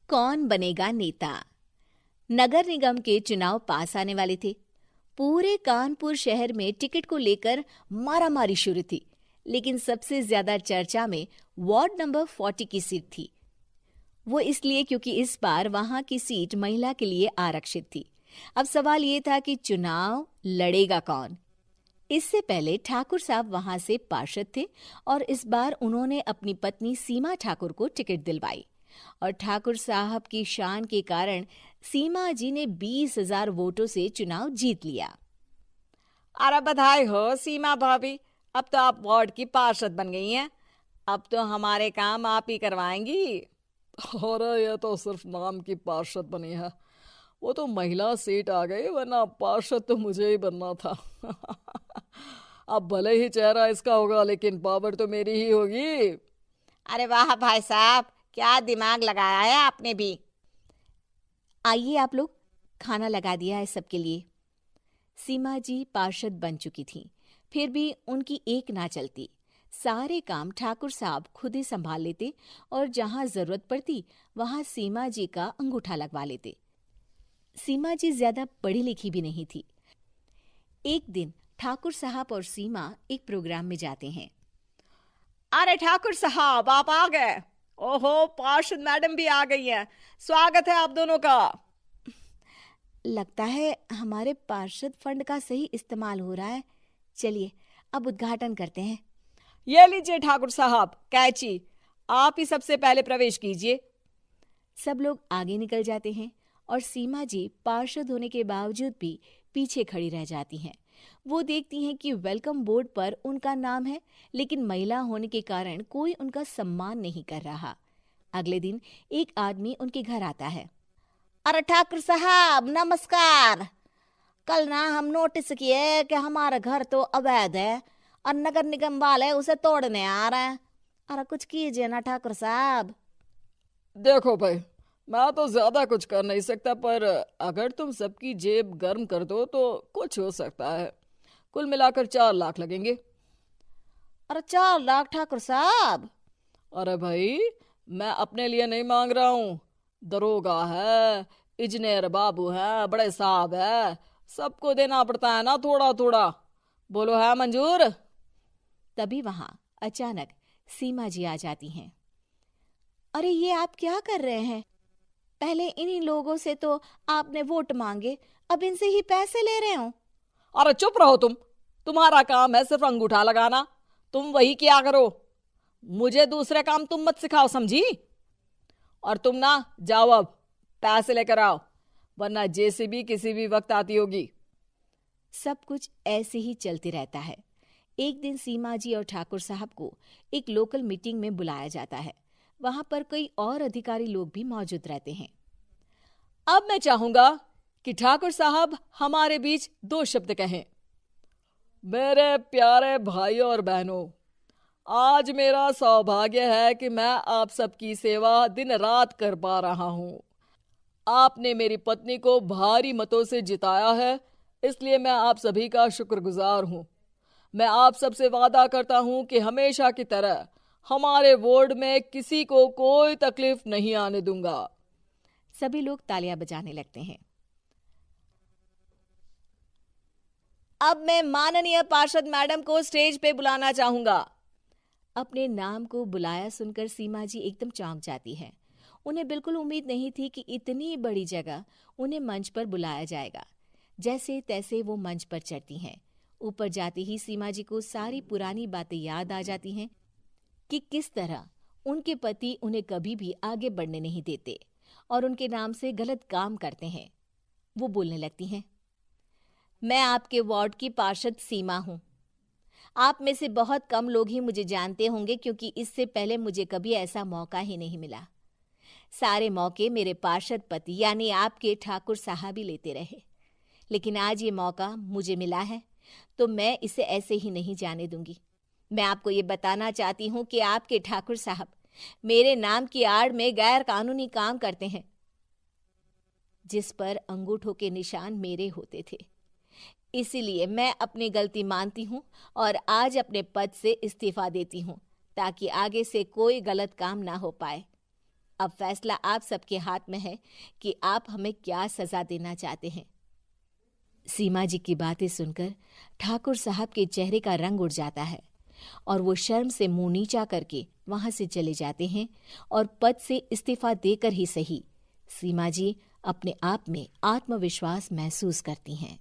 कौन बनेगा नेता। नगर निगम के चुनाव पास आने वाले थे। पूरे कानपुर शहर में टिकट को लेकर मारामारी शुरू थी, लेकिन सबसे ज्यादा चर्चा में वार्ड नंबर 40 की सीट थी। वो इसलिए क्योंकि इस बार वहां की सीट महिला के लिए आरक्षित थी। अब सवाल ये था कि चुनाव लड़ेगा कौन। इससे पहले ठाकुर साहब वहां से पार्षद थे और इस बार उन्होंने अपनी पत्नी सीमा ठाकुर को टिकट दिलवाई और ठाकुर साहब की शान के कारण सीमा जी ने 20,000 वोटों से चुनाव जीत लिया। अरे बधाई हो सीमा भाभी, अब तो आप वार्ड की पार्षद बन गई हैं। अब तो हमारे काम आप ही करवाएंगी। अरे ये तो सिर्फ नाम की पार्षद बनी है, वो तो महिला सीट आ गई, वरना पार्षद तो मुझे ही बनना था। अब भले ही चेहरा इसका होगा, लेकिन पावर तो मेरी ही होगी। अरे वाह भाई साहब, क्या दिमाग लगाया है आपने भी। आइए आप लोग, खाना लगा दिया है सबके लिए। सीमा जी पार्षद बन चुकी थीं, फिर भी उनकी एक ना चलती। सारे काम ठाकुर साहब खुद ही संभाल लेते और जहां जरूरत पड़ती वहां सीमा जी का अंगूठा लगवा लेते। सीमा जी ज्यादा पढ़ी लिखी भी नहीं थी। एक दिन ठाकुर साहब और सीमा एक प्रोग्राम में जाते हैं। अरे ठाकुर साहब, आप आ गए। ओहो, पार्षद मैडम भी आ गई हैं। स्वागत है आप दोनों का। लगता है हमारे पार्षद फंड का सही इस्तेमाल हो रहा है। चलिए अब उद्घाटन करते हैं। ये लीजिए ठाकुर साहब कैची, आप ही सबसे पहले प्रवेश कीजिए। सब लोग आगे निकल जाते हैं और सीमा जी पार्षद होने के बावजूद भी पीछे खड़ी रह जाती हैं। वो देखती हैं कि वेलकम बोर्ड पर उनका नाम है, लेकिन महिला होने के कारण कोई उनका सम्मान नहीं कर रहा। अगले दिन एक आदमी उनके घर आता है। अरे ठाकुर साहब नमस्कार। कल ना हम नोटिस किए कि हमारा घर तो अवैध है और नगर निगम वाले उसे तोड़ने आ रहे हैं। अरे कुछ कीजिए ना ठाकुर साहब। देखो भाई, मैं तो ज्यादा कुछ कर नहीं सकता, पर अगर तुम सबकी जेब गर्म कर दो तो कुछ हो सकता है। कुल मिलाकर 4 लाख लगेंगे। अरे 4 लाख ठाकुर साहब? अरे भाई, मैं अपने लिए नहीं मांग रहा हूँ। दरोगा है, इंजीनियर बाबू है, बड़े साहब है, सबको देना पड़ता है ना थोड़ा थोड़ा। बोलो है मंजूर? तभी वहां अचानक सीमा जी आ जाती हैं। अरे ये आप क्या कर रहे हैं? पहले इन्हीं लोगों से तो आपने वोट मांगे, अब इनसे ही पैसे ले रहे हो। अरे चुप रहो तुम, तुम्हारा काम है सिर्फ अंगूठा लगाना, तुम वही किया करो। मुझे दूसरे काम तुम मत सिखाओ, समझी? और तुम ना जाओ, अब पैसे लेकर आओ, वरना जेसीबी किसी भी वक्त आती होगी। सब कुछ ऐसे ही चलते रहता है। एक दिन सीमा जी और ठाकुर साहब को एक लोकल मीटिंग में बुलाया जाता है। वहां पर कई और अधिकारी लोग भी मौजूद रहते हैं। अब मैं चाहूंगा कि ठाकुर साहब हमारे बीच 2 शब्द कहें। मेरे प्यारे भाइयों और बहनों, आज मेरा सौभाग्य है कि मैं आप सबकी सेवा दिन रात कर पा रहा हूँ। आपने मेरी पत्नी को भारी मतों से जिताया है, इसलिए मैं आप सभी का शुक्रगुजार हूँ। मैं आप सबसे वादा करता हूँ कि हमेशा की तरह हमारे वार्ड में किसी को कोई तकलीफ नहीं आने दूंगा। सभी लोग तालियां बजाने लगते हैं। अब मैं माननीय पार्षद मैडम को स्टेज पे बुलाना चाहूंगा। अपने नाम को बुलाया सुनकर सीमा जी एकदम चौंक जाती है। उन्हें बिल्कुल उम्मीद नहीं थी कि इतनी बड़ी जगह उन्हें मंच पर बुलाया जाएगा। जैसे तैसे वो मंच पर चढ़ती हैं। ऊपर जाते ही सीमा जी को सारी पुरानी बातें याद आ जाती हैं कि किस तरह उनके पति उन्हें कभी भी आगे बढ़ने नहीं देते और उनके नाम से गलत काम करते हैं। वो बोलने लगती हैं। मैं आपके वार्ड की पार्षद सीमा हूँ। आप में से बहुत कम लोग ही मुझे जानते होंगे, क्योंकि इससे पहले मुझे कभी ऐसा मौका ही नहीं मिला। सारे मौके मेरे पार्षद पति यानी आपके ठाकुर साहब ही लेते रहे, लेकिन आज ये मौका मुझे मिला है तो मैं इसे ऐसे ही नहीं जाने दूंगी। मैं आपको ये बताना चाहती हूँ कि आपके ठाकुर साहब मेरे नाम की आड़ में गैर कानूनी काम करते हैं, जिस पर अंगूठों के निशान मेरे होते थे। इसीलिए मैं अपनी गलती मानती हूँ और आज अपने पद से इस्तीफा देती हूँ, ताकि आगे से कोई गलत काम ना हो पाए। अब फैसला आप सबके हाथ में है कि आप हमें क्या सजा देना चाहते हैं। सीमा जी की बातें सुनकर ठाकुर साहब के चेहरे का रंग उड़ जाता है और वो शर्म से मुंह नीचा करके वहां से चले जाते हैं और पद से इस्तीफा देकर ही सही सीमा जी अपने आप में आत्मविश्वास महसूस करती हैं।